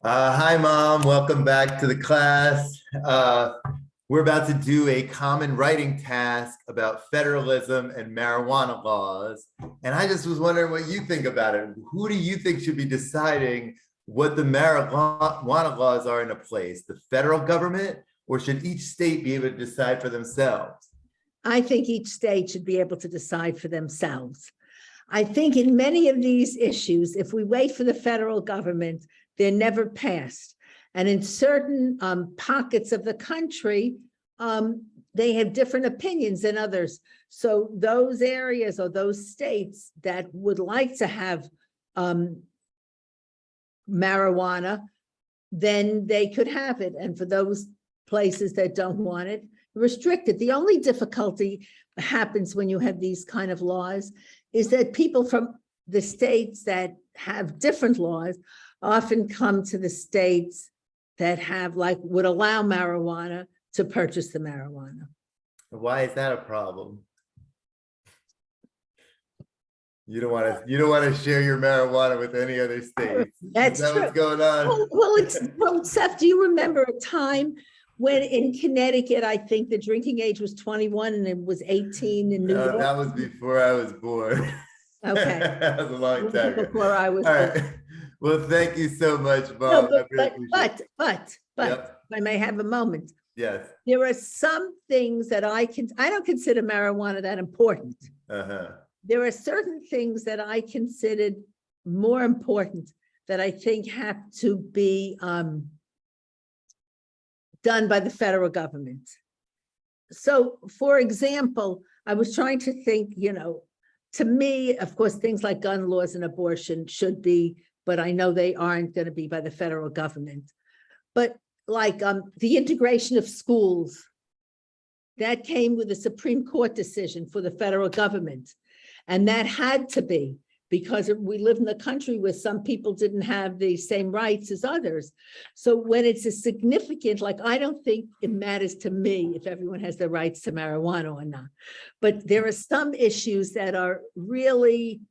Hi, Mom. Welcome back to the class. We're about to do a common writing task about federalism and marijuana laws. And I just was wondering what you think about it. Who do you think should be deciding what the marijuana laws are in a place? The federal government, or should each state be able to decide for themselves? I think each state should be able to decide for themselves. I think in many of these issues, if we wait for the federal government, they're never passed. And in certain pockets of the country, they have different opinions than others. So those areas or those states that would like to have marijuana, then they could have it. And for those places that don't want it, restrict it. The only difficulty happens when you have these kind of laws is that people from the states that have different laws often come to the states that have would allow marijuana to purchase the marijuana. Why is that a problem? You don't want to share your marijuana with any other states. That's is that true. What's going on? Well, Seth, do you remember a time when in Connecticut, I think the drinking age was 21 and it was 18 in New York? That was before I was born. Okay. That was a long time ago. Before I was All born. right. Well, thank you so much, Mom. No, but Yep. if I may have a moment. Yes. There are some things that I don't consider marijuana that important. There are certain things that I considered more important that I think have to be done by the federal government. So, for example, I was trying to think, to me, of course, things like gun laws and abortion should be, but I know they aren't going to be by the federal government. But like the integration of schools, that came with a Supreme Court decision for the federal government. And that had to be, because we live in a country where some people didn't have the same rights as others. So when it's a significant, I don't think it matters to me if everyone has the rights to marijuana or not. But there are some issues that are really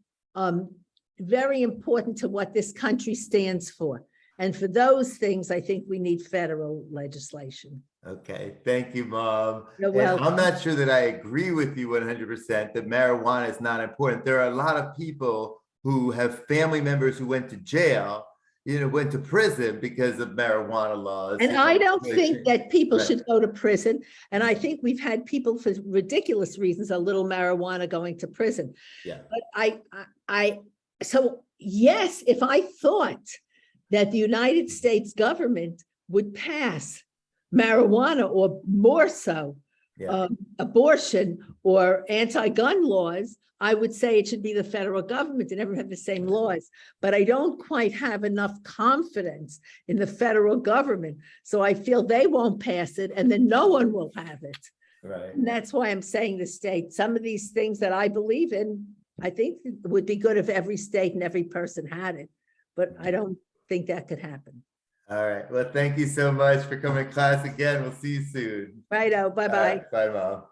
very important to what this country stands for. And for those things, I think we need federal legislation. Okay, thank you, Mom. I'm not sure that I agree with you 100% that marijuana is not important. There are a lot of people who have family members who went to jail, went to prison because of marijuana laws. And I don't think that people should go to prison. And I think we've had people for ridiculous reasons, a little marijuana going to prison. Yeah. But so yes, if I thought that the United States government would pass marijuana or more so abortion or anti-gun laws, I would say it should be the federal government and never have the same laws. But I don't quite have enough confidence in the federal government. So I feel they won't pass it and then no one will have it. Right. And that's why I'm saying the state, some of these things that I believe in, I think it would be good if every state and every person had it. But I don't think that could happen. All right. Well, thank you so much for coming to class again. We'll see you soon. Righto. Bye-bye. Bye, Mom.